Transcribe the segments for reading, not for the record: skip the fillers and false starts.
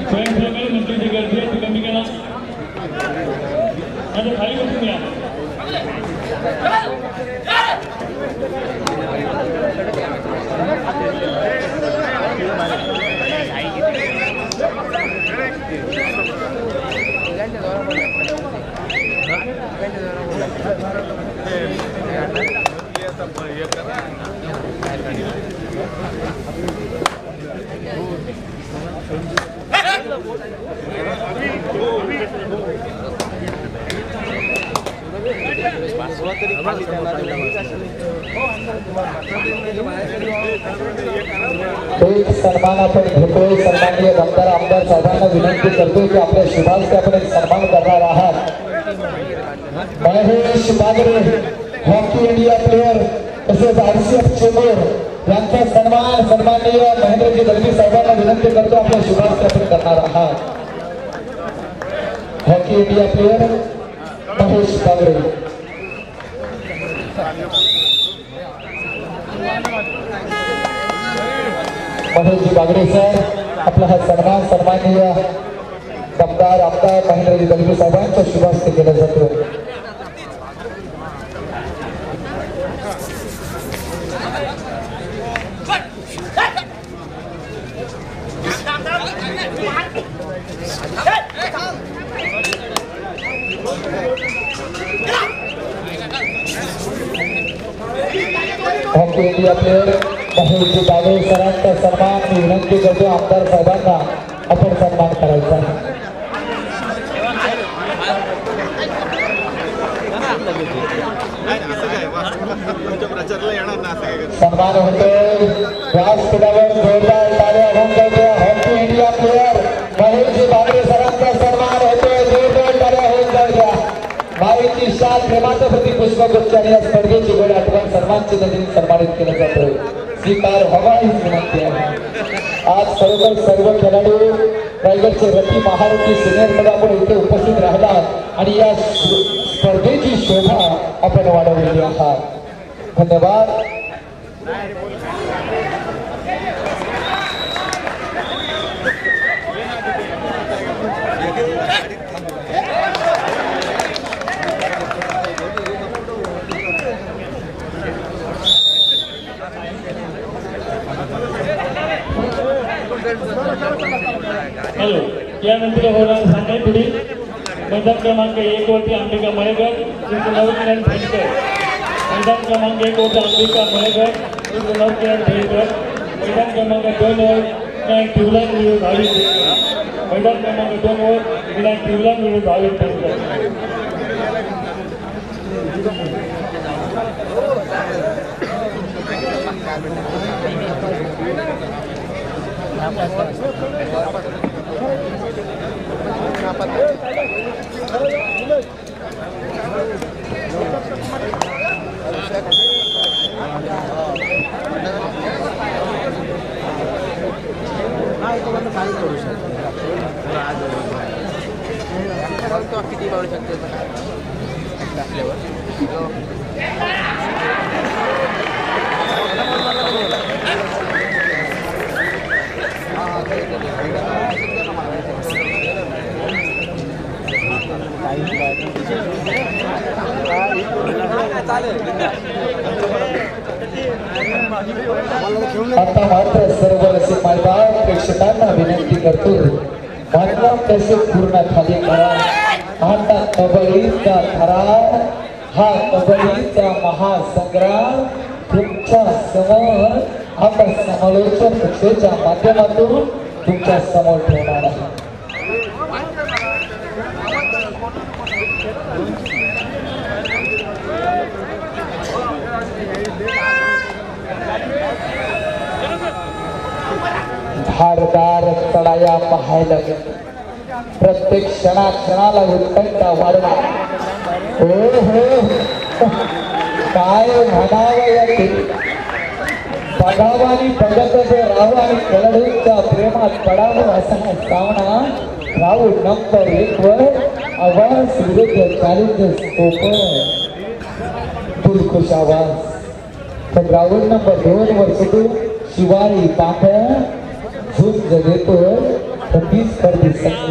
स्वयंसेवकांनी मंत्रीची गर्दी आहे ती कमी करा. आता खाली बसून या. एक सन्मान आपण घेतोय. सन्माननीय आमदार साहेबांना विनंती करतोय की आपल्या शुभांश आपण एक सन्मान करणार आहात. Mahesh Bagre hockey India player तसेच RCF चेंबर यांचा सन्मान सन्माननीय महेंद्रजी दलवी साहेबांना विनंती करतो आपल्या शुभांश आपण करणार आहात. Hockey India player Mahesh Bagre. महेशजी बागडे सर आपला हा सन्मान सन्माननीय आमदार महेंद्रजी दलवी साहेबांच्या शुभ हस्ते केला जातो. Hockey India player Maheshji Bagade सरांचा सन्मान मी विनंती करतो आमदार साहेबांना आपण सन्मान करायचा. सन्मान होतोय व्यासपीठावर जोरदार टाळ्या होऊन जाऊया. Hockey India player Maheshji Bagade सरांचा सन्मान होतोय. जोरदार टाळ्या होऊन जाऊया. माईची शाल प्रेमाचं प्रति पुष्पगुच्छ आणि या स्पर्धेची वेळ आठवण सन्मान चिन्हाने सन्मानित केलं जातं. स्वीकार हवा ही विनंती आहे. आज खरोखर सर्व खेळाडू रायगडचे रथी महारथी सिनियर मध्ये आपण इथे उपस्थित राहिलात आणि या स्पर्धेची शोभा आपण वाढवलेली आहात. धन्यवाद. हॅलो, यानंतर होणार सामने पुढील मैदान क्रमांक 1 वरती अंबिका मळेकर नवकिरण भेटकर. मैदान क्रमांक 1 वरती अंबिका मळेकर नवकिरण भेटकर. मैदान क्रमांक 2 वर ट्युबलाईन विरुद्ध भाविक भेटकर. मैदान क्रमांक 2 वर ट्युबलाईन विरुद्ध भाविक भेटकर. किती वाढू शकते आता मात्र सर्व रसिक मायबाप प्रेक्षकांना विनंती करतो मात्र कसे पूर्ण खाली करा. आता कबड्डीचा थरार हा कबड्डीचा महासंग्राम तुमच्या समोर आपण समालोचन कक्षेच्या माध्यमातून तुमच्या समोर ठेवणार आहे. धारदार चढाया पाहायला मिळतात. प्रत्येक क्षणाला उत्कंठा वाढणार. हो हो काय म्हणावं याचे. बघावं आणि बघत राहावं आणि खेळाडूंच्या प्रेमात पडावं असा सामना राहुल नंबर 1 वर आवाज विरुद्ध चॅलेंज ओपन दिलखुश आवाज. तर राहुल नंबर 2 वर सुटू शिवारी पाठ झुंज देतो प्रतिस्पर्धी संघ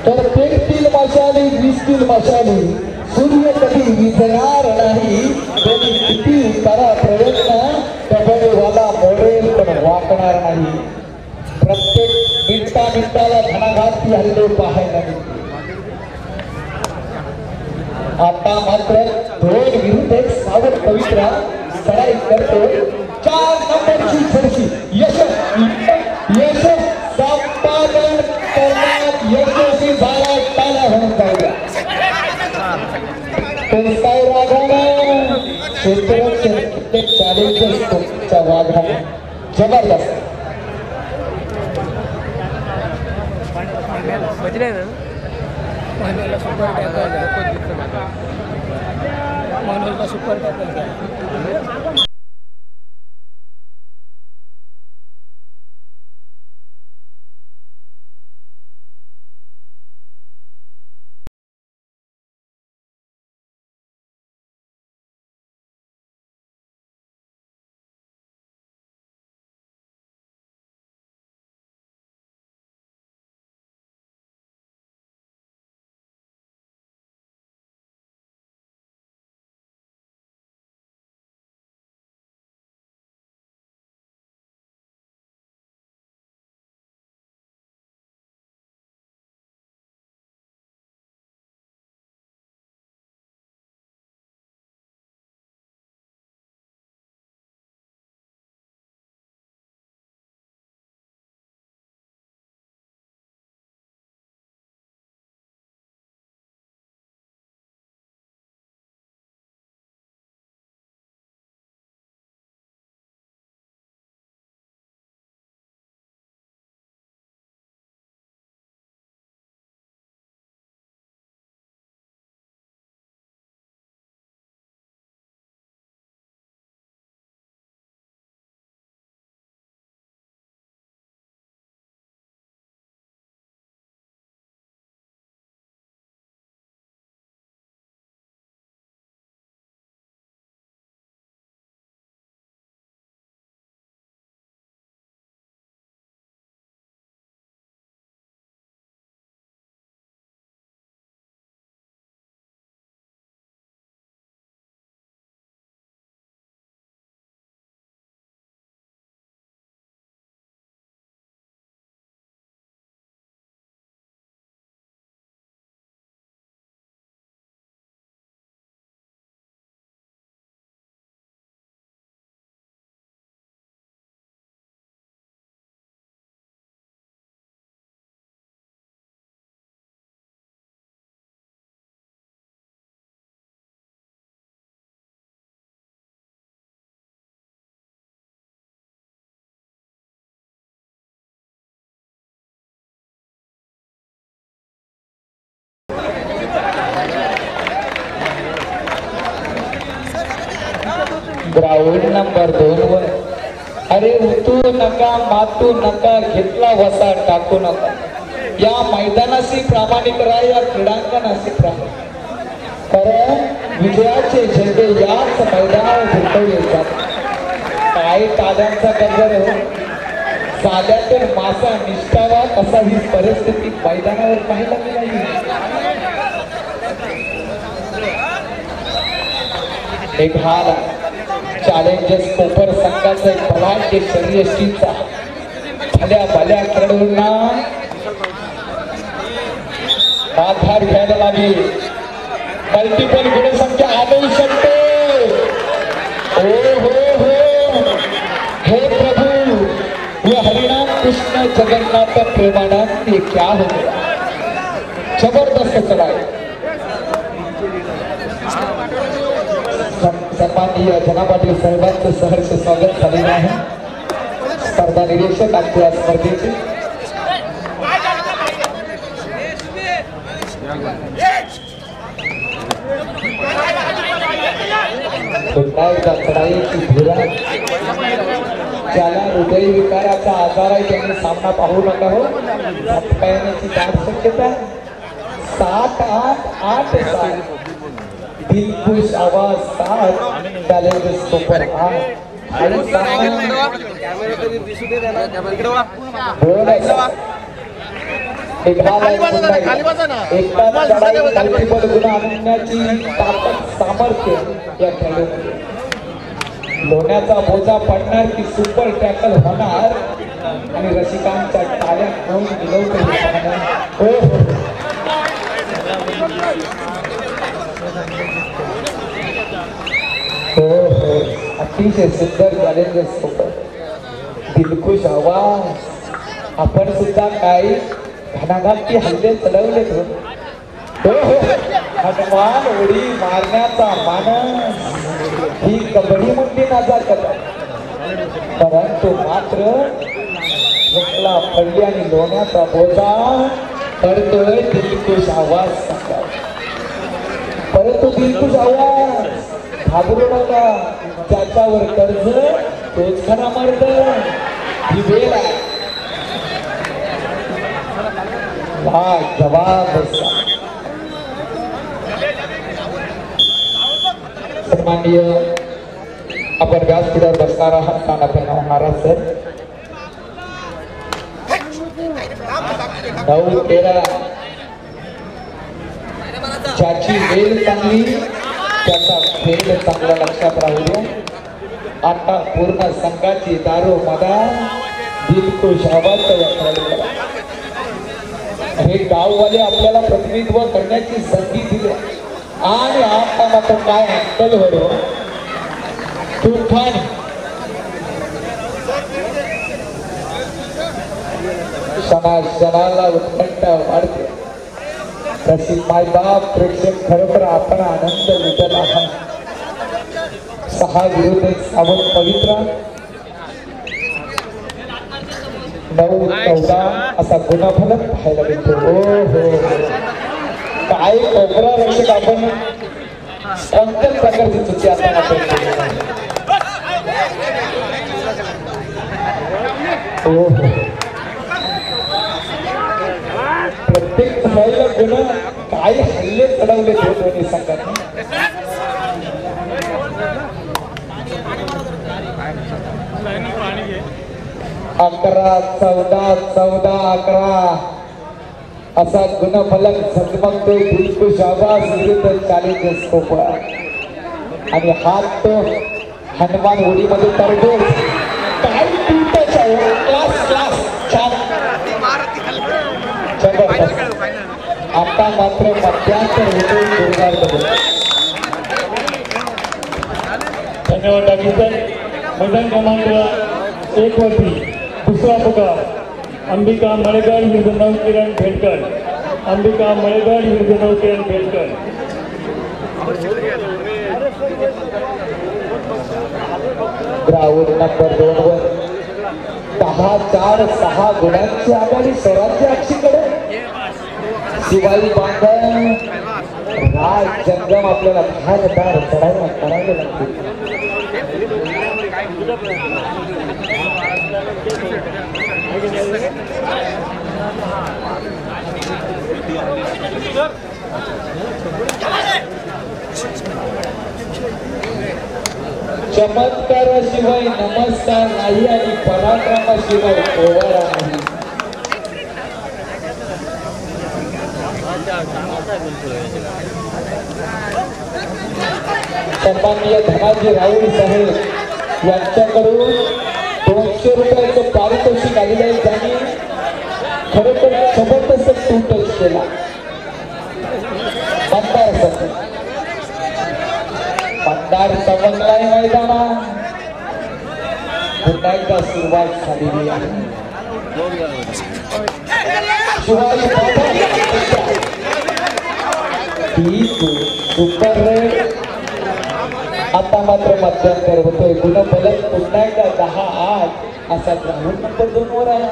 तर पेटतील मशाली दिसतील मशाली सूर्य कधी विझणार नाही कधी किती करा प्रयत्न कबड्डीवाला मोडेल पण वाकणार नाही प्रत्येक मिनिटाला धनाघाती हल्ले पाहायला मिळते आता मात्र दोन विरुद्ध एक सावध पवित्रा सराई करतो 4 नंबरची जर्सी यश संपादन करण्यात यशस्वी झाला टाळ्या होऊन जाऊया कोणताही रागानं क्षेत्राचे कित्येक चॅलेंजेस तुमच्या वागण्याने जबरदस्त बजले ना मनोला सुपर मनोला सुपर ग्राउंड नंबर 2 वर अरे उतू नका मातू नका घेतला वसा टाकू नका या मैदानाशी प्रामाणिक राहा या क्रीडांगणाशी प्रामाणिक कारण विजयाचे झेंडे याच मैदानावर फडकवले जातात काय टाळ्यांचा गजर हो साल्यातील मासा निष्ठावा असा ही परिस्थिती मैदानावर पाहायला मिळाली एक हाल चॅलेंजर्स कोपर संघाचा एक बलाढ्य शर्यतीचा भल्या भल्या खेळाडूंना आधार घ्यायला लागेल मल्टिपल गुणसंख्या आणू शकते हो हे प्रभु ये हरिनाम कृष्ण जगन्नाथ प्रेमानंद ये क्या हो गया जबरदस्त चढ़ाई सन्माननीय जनाब पाटील साहेबांचं सहर्ष स्वागत झालेलं आहे स्पर्धा निरीक्षक आजच्या स्पर्धेचे पुन्हा एकदा चढाईची धुरा ज्याला हृदयविकाराचा आजार आहे त्यांनी सामना पाहू नका हो येण्याची दाट शक्यता 7-8-8 दिलखुश आवाज साथ चॅलेंज सुपर आणि सामर्थ्य या खेळाडूमध्ये लोण्याचा बोजा पडणार की सुपर टॅकल होणार आणि रसिकांच्या टाळ्या घेऊन हो हो हो अतिशय सुंदर चॅलेंजेस सोबत दिलखुश आवाज आपण सुद्धा काही घणाघाती हल्ले चढवलेत हो हो हनुमान उडी मारण्याचा मानस ही कबड्डी मध्ये नाजाकत परंतु मात्र रुकला पडली आणि लोण्याचा बोजा पडतोय दिलखुश आवाज परंतु दिलखुश आवाज घाबरू नका ज्याच्यावर कर्ज तोच खरा मर्द ही वेळ आहे जवाब सन्माननीय आपण व्यासपीठावर बसणार आहात तानापेना महाराज सर 9-13 ज्याची वेळ चांगली त्याचा खेळ चांगला लक्षात राहू द्या आता पूर्ण संघाची दारू मदा दिलखुश आवाज हे गाववाले आपल्याला प्रतिनिधित्व करण्याची संधी दिली आणि आता मात्र काय हँडल होतो तुफान क्षणाला उत्कंठा वाढते रसिक मायबाप प्रेक्षक खरोखर आपण आनंद लुटत आहात 6 विरुद्ध 1 सावध पवित्र 9-14 असा गुणफलक पाहायला मिळतो हो हो काय कोपरा रक्षक आपण कोणत्याच प्रकारची चुकी आपण हो हो प्रत्येक खेळाडूला गुण काय हल्ले चढवले दोन्ही संघात 11-14-11 असा गुणफलक झगमगतोय दिलखुश आवाज विरुद्ध चॅलेंजेस कोपरा आणि हात तो हनुमान उडीमध्ये तरबोज काय तुमच्या क्लास क्लास छान जबरदस्त आता मात्र मध्यांतर होतो जोरदार बदल धन्यवाद डाकी सर मैदान क्रमांक 1 वरती दुसरा पुकार अंबिका मळेगड विरुद्ध नवकिरण भेटकर अंबिका मळेगड विरुद्ध नवकिरण भेटकर ग्राउंड नंबर 2 वर 10-4-6 गुणांची आघाडी स्वराज्य अक्षीकडे शिवाजी बांधव राज जंगम आपल्याला धारदार चढायला करावे लागतील चमत्काराशिवाय नमस्कार नाही आणि पराक्रमाशिवाय पोवाडा नाही सन्माननीय धनाजी राऊळ साहेब यांच्याकडून 200 रुपयाचं पारितोषिक आलेलं आहे त्यांनी खरोखर जबरदस्त टूटच केला मतदार चमकलाय मैदानात पुन्हा एकदा सुरुवात झालेली आहे शिवाजी सुपर रेड आता मात्र मध्यंतर होतोय गुणफलक पुन्हा एकदा 10-8 असा ग्राउंड नंबर 2 वर आहे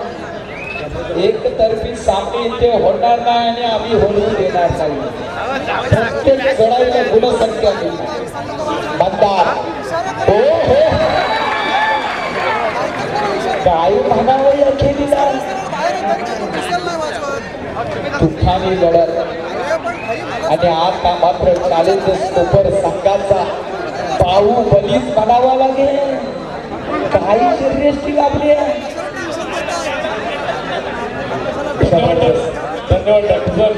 एकतर्फी सामने इथे होणार नाही आणि आम्ही होऊ देणार नाही प्रत्येक गडाला गुणसंख्या मतदार हो हो काय म्हणावं या खेळीला तुफानी लढत आणि आता मात्र चॅलेंज स्कोपर संघाचा बाहुबलीच म्हणावा लागेल. काही शर्यती लाभली. धन्यवाद डॉक्टर सर.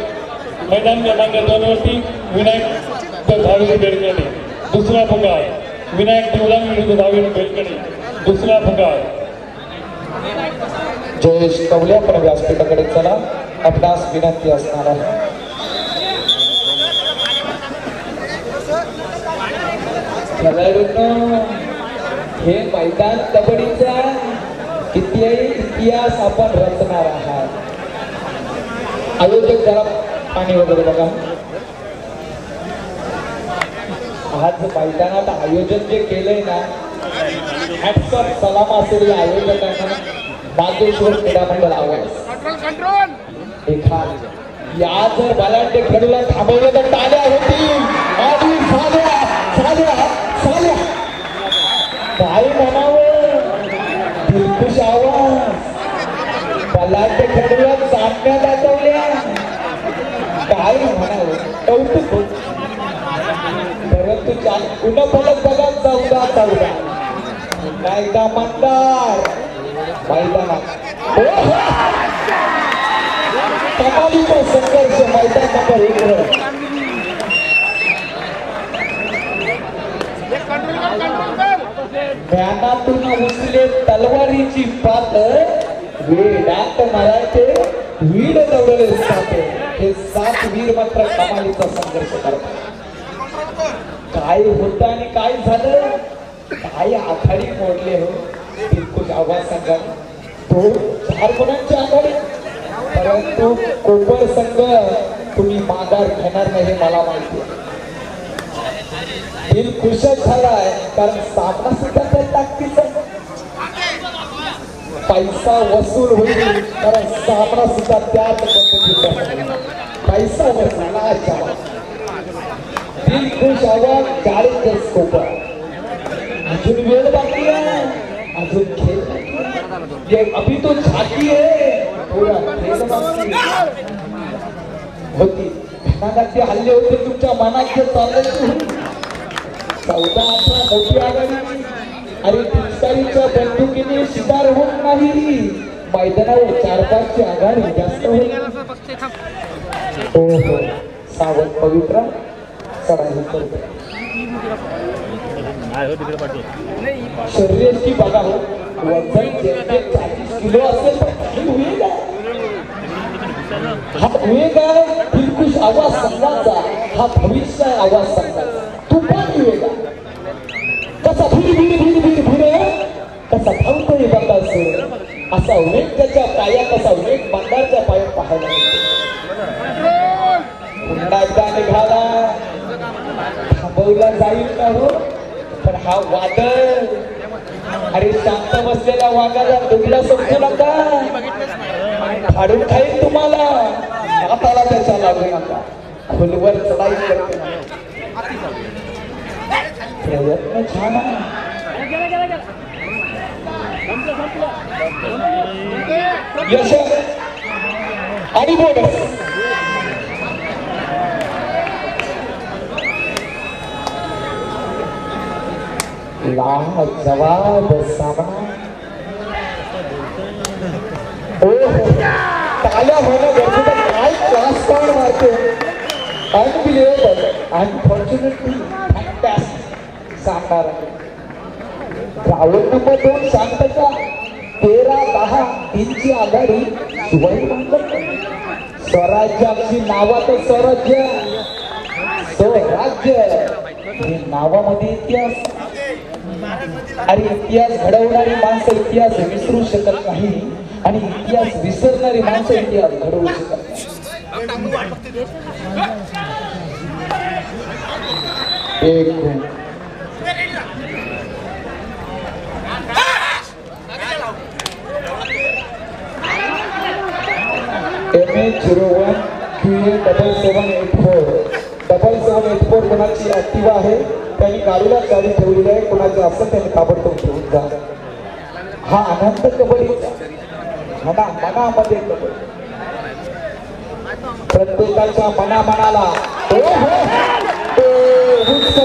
मैदान क्रमांक 2 वरती विनायक धावित बेलकणी दुसरा फुगार. विनायक देवलांग विरुद्ध धावित बेलकणी दुसरा फुगार. जयेश कवले आपण व्यासपीठाकडे चला. आपणास विनंती असणार आहे. खेळाडूंनो, हे मैदान कबड्डीचा कितीही इतिहास आपण रचणार आहात. आयोजक जरा पाणी वगैरे बघा. आज मैदानात आयोजन जे केलंय ना, हॅट्स ऑफ सलाम असेल या आयोजकांना. बागेश्वर क्रीडा मंडळ आवाज एखा या जर बलाढ्य खेळूला थांबवलं तर टाळ्या होतील. आधी झाल्या झाल्या झाल्या काय म्हणावं. दिलखुश आवाज. बलाढ्य खेळूला चाटण्या दाखवल्या. काय म्हणावं. कौतुक होत. परंतु पुन्हा फलक बघा. 14-14 पुन्हा एकदा मतदार मैदानात. कमालीचा संघर्ष मैदान नंबर 1 वर. ज्ञानातून उचले तलवारीची पात. वेडात मराठे वीड दौडले साथे. हे 7 वीर मात्र कमालीचा संघर्ष करतात. काय होतं आणि काय झालं. काय आघाडी मोडले हो. दिलखुश आवाज संघात 2-4 गुणांची आघाडी. परंतु कोपर संघ तुम्ही माघार घेणार नाही हे मला माहिती आहे. दिलखुशच झालाय कारण सामना सुद्धा त्या ताकदीचा. पैसा वसूल होईल कारण सामना सुद्धा त्याच पद्धतीचा. पैसा वसूल. दिलखुश आवाज चॅलेंजर्स कोपर. अजून वेळ बाकी आहे. अजून खेळ ये अभी तो झाकी है. थोडा खेळ बाकी होती. घणाघाती हल्ले होते तुमच्या मनात. जे चालले 14-18 मोठी आघाडी. अरे पिचकारीच्या बंदुकीने शिकार होत नाही. मैदानावर 4-5 ची आघाडी जास्त होईल. हो हो सावध पवित्र सराही करतो. शरीराची बघा हो. वजन 40 किलो असेल तर काही होईल काय. हा वेग आहे दिलखुश आवाज संघाचा. हा भविष्य आवाज संघाचा. तुफान वेग आहे. कसा भीड भीड भीड भीड भीड कसा धावतोय बंदाचं. असा वेग त्याच्या पायात. असा वेग बंदाच्या पायात पाहायला मिळतो. पुन्हा एकदा निघाला. थांबवला जाईल का हो. पण हा वादळ. अरे शांत बसलेल्या वाघाला दुगला समजू नका. फाडून खाईल तुम्हाला. हाताला त्याच्या लागू नका. खोलवर चढाई करते. प्रयत्न छान आहे. यश आणि बोनस. लाजवाब सामना. टाळ्या होणं गरजेचं. काय क्लास पॉइंट मारते. अनबिलिव्हेबल. अनफॉर्च्युनेटली फॅन्टॅस्टिक सामना आहे. राऊंड नंबर 2 शांतता. 13-10 3ची आघाडी. शिवाजी महाराज स्वराज्याची नावात स्वराज्य. स्वराज्य हे नावामध्ये इतिहास. अरे इतिहास घडवणारी माणसं इतिहास विसरू शकत नाही. आणि इतिहास विसरणारी माणसं इतिहास घडवू शकत MH01 QA 7784 कोणाची ऍक्टिव्ह आहे. त्यांनी गाडीला गाडी ठेवलेली आहे. कोणाची असं त्यांनी ताबडतोब ठेवून जा. हा आनंद कबड्डीचा मनामध्ये कबड्डी. प्रत्येकाच्या मनाला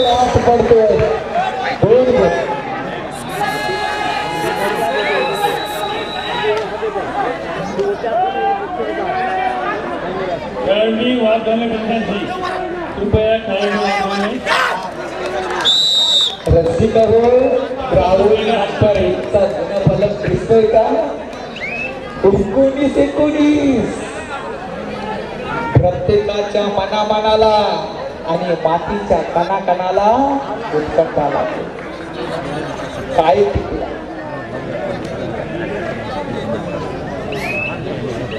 लाट पडतोय खेळाडू वाद झाले विनंती कृपया खेळाडू रसिका हो राहुल पर एकचा जुना फलक दिसतोय का 19-19 प्रत्येकाच्या मनामनाला आणि मातीच्या कणाकणाला उत्कंठा लागते काय टिकला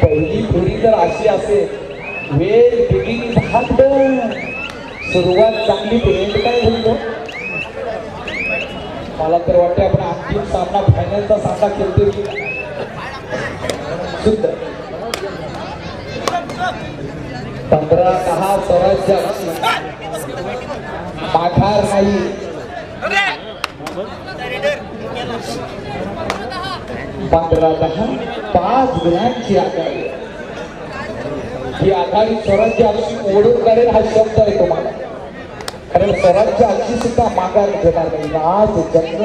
पहिली फेरी जर अशी असेल वेळ बिगिनिंग हात सुरुवात चांगली एंड काय होतो मला तर वाटतं आपण अंतिम सामना फायनलचा सामना खेळतोय सुद्धा 15-10 स्वराज्य माघार नाही 15-10 5 गुणांची आघाडी ही आघाडी स्वराज्य अशी ओढून काढेल हा शब्द आहे तुम्हाला कारण स्वराज्य अशी सुद्धा माघार घेणार नाही आज जंग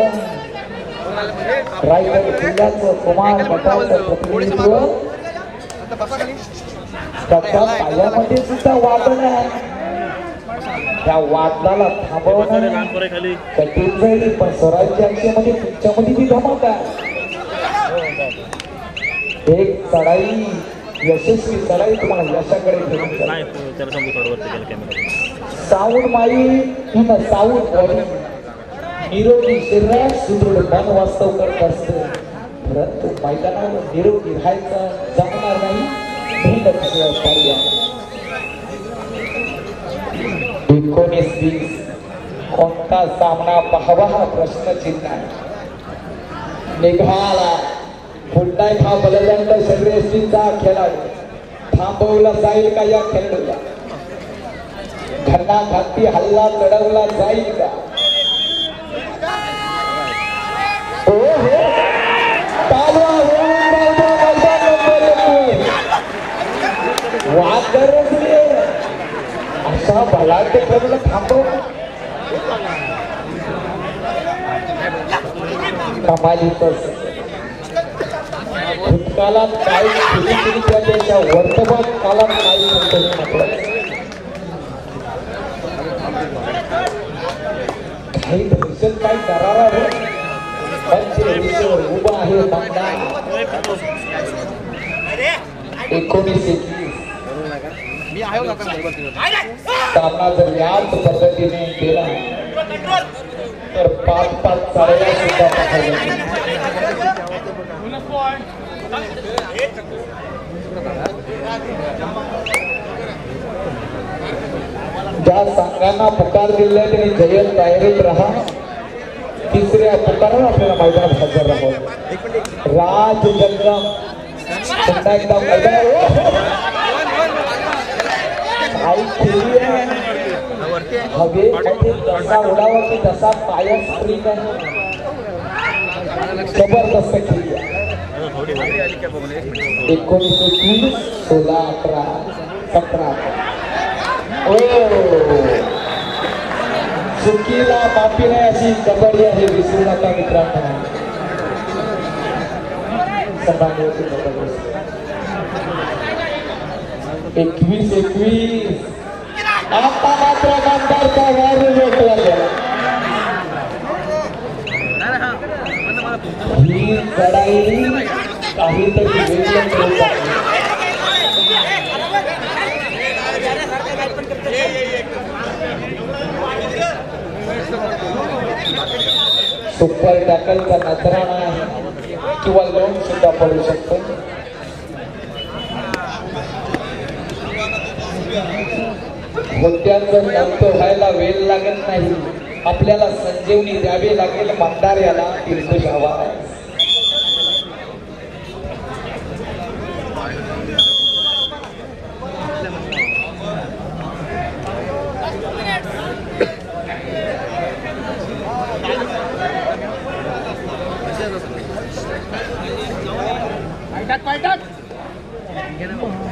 रायगड जिल्ह्याचं कुमार गटाचं प्रतिनिधित्व त्याच्या पायामध्ये सुद्धा वादन आहे त्या वादनाला थांबवणं कठीण जाईल पण स्वराज्यामध्ये तुमच्यामध्ये ती धमक आहे एक चढाई यशस्वी चढाई तुम्हाला यशाकडे घेऊन साऊंड माई साऊंड बॉडी निरोगी शरीरात सुदृढ मन वास्तव करत असते परंतु मैदानावर निरोगी राहायचं जमणार नाही 19-20 कोणता सामना पाहावा हा प्रश्नचिन्ह आहे निघाला पुन्हा हा बलदंड शरीरयष्टीचा खेळाडू थांबवला जाईल का या खेळाडूला घटनाघाती हल्ला चढवला जाईल का अशा भलाटे करून थांबव कमालीच भूतकाळात काय त्याच्या वर्तमान काळात काय म्हटलं काही दहशत काय दरारा उभा आहे 19-21 सामना जर याच पद्धतीने केला तर 5-5 चालला सुद्धा ज्या संघांना पुकार दिले त्यांनी जयंत तयारीत राहा तिसऱ्या पुकारावर आपल्याला मैदानात हजर राहावं राज जंगम पुन्हा एकदा मैदानावर हवेमध्ये जसा उडावा की जसा पाया स्प्रिंग आहे जबरदस्त खेळी 19-20 16-18-17 चुकीला माफी नाही अशी कबड्डी आहे विसरू नका मित्रांनो 21-21 आता मात्र गंधारचा वार रोखला गेला ही लढाई काहीतरी वेगळं होत आहे सुपर टॅकलचा नजराणा किंवा लोन सुद्धा पडू शकतो होत्याचं नव्हतं व्हायला वेळ लागत नाही आपल्याला संजीवनी द्यावी लागेल मतदार याला तीर्थ घ्यावा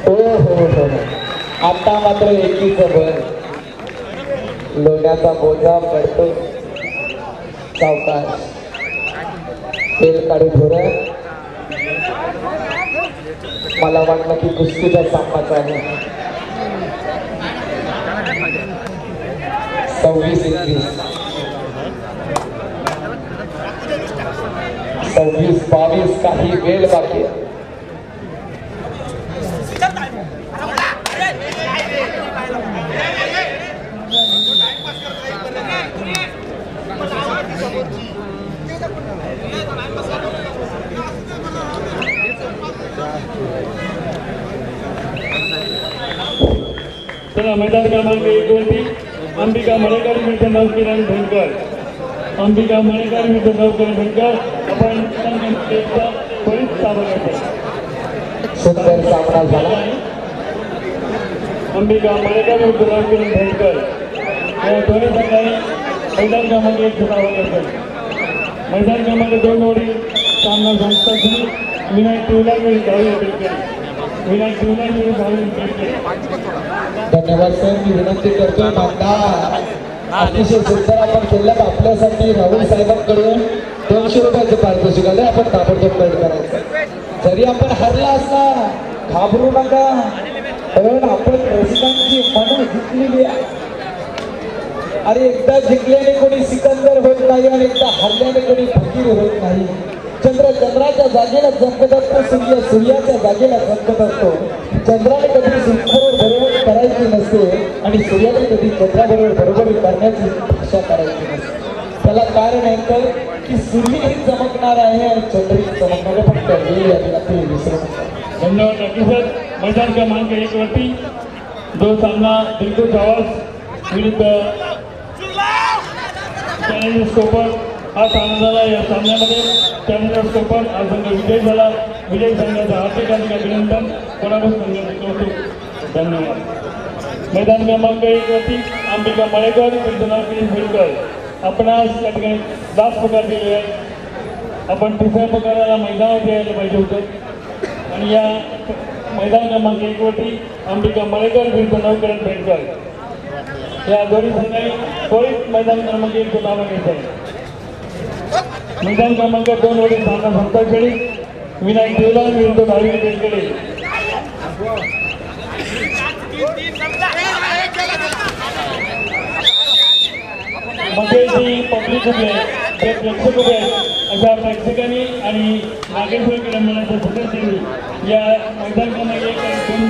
हो आता मात्र एकीचं बळ लोण्याचा बोजा पडतो सावकाश तेल काढू थोडं. मला वाटलं की कुस्तीचा सामनाच आहे. 26-21 26-22 काही वेळ बाकी आहे. चला मैदान क्रमांक 1 वरती अंबिका मळेकर विरुद्ध नवकिरण भेंडकर. अंबिका मळेकर विरुद्ध नवकिरण भेंडकर. आपण संघटनेचा त्वरित स्वागत करतो. सुंदर सामना झाला. अंबिका मळेकर विरुद्ध नवकिरण भेंडकर या दोन्ही संघांनी मैदान क्रमांक 1 स्वागत करतो. मैदान क्रमांक 2 वरील सामना संस्थांनी विनायक टुलार विरुद्ध धावी भेंडकर. विनायक टुलार विरुद्ध धावी भेंडकर. धन्यवाद सर. मी विनंती करतोय मतदार अतिशय सुंदर आपण केलं. आपल्यासाठी राहुल साहेबांकडून 200 रुपयाचं पारितोषिक आलं. आपण ताबडतोब पेड करायचं. जरी आपण हरला असला घाबरू नका, पण आपण रसिकांची मनं जिंकलेली आहे. अरे एकदा जिंकल्याने कोणी सिकंदर होत नाही आणि एकदा हरल्याने कोणी फकीर होत नाही. चंद्र चंद्राच्या जागेला चमकत असतो, सूर्य सूर्याच्या जागेला चमकत असतो. चंद्राने कधी सूर्याबरोबर बरोबरी करायची नसते आणि सूर्याने कधी चंद्राबरोबर बरोबरी करण्याची इच्छा करायची नसते. त्याला कारण एकच की सूर्यही चमकणार आहे आणि चंद्रही चमकणार आहे. फक्त वेळ याला विसरू नका. धन्यवाद नक्की सर. मैदान क्रमांक 1 वरती जो सामना दिलखुश आवाज विरुद्ध चॅलेंजर्स कोपर हा सामना झाला. या सामन्यामध्ये चॅलेंजर्स कोपर हा संघ विजय झाला. विजय संघाचा हार्दिक अभिनंदन. कोणावर संघाचे कौतुक. धन्यवाद. मैदान क्रमांक 1 वरती अंबिका मळेकर विरुद्ध नवकिरण भेंडकर. आपणास या ठिकाणी 10 पगार दिले आहेत. आपण तिसऱ्या पगाराला मैदानावर यायला पाहिजे होतं आणि या मैदान क्रमांक 1 वरती अंबिका मळेकर विरुद्ध नवकिरण भेंडकर या दोन्ही संघांनी त्वरित मैदान क्रमांक 1 नाव घेत आहे. मैदान क्रमांक 2 वरील सामना संस्थांकडे विनायक देवलाल विरुद्ध धावी भेंडकर. मध्ये जी पब्लिक उभी आहे, जे प्रेक्षक उभे आहेत, अशा प्रेक्षकांनी आणि नागेश्वर क्रीडांगणाच्या सदस्यांनी या मैदान क्रमांक 1 आणि 2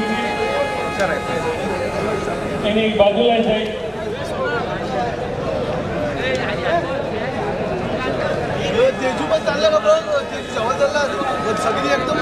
यांनी बाजूला आहे. जेजू पण चाललं का बघ, जेजू जेव्हा चालला सगळी एकदम